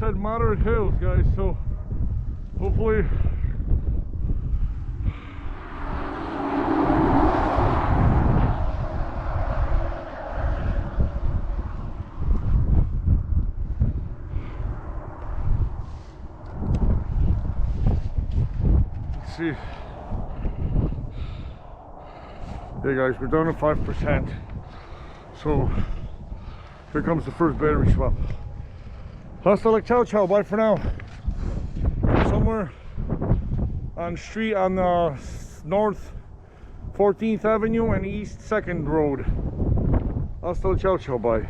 said moderate hills, guys, so hopefully let's see. Hey guys, we're down to 5%. So here comes the first battery swap. Hasta la ciao ciao, bye for now. Somewhere on street on the north 14th Avenue and East 2nd Road. Hasta la ciao ciao, bye.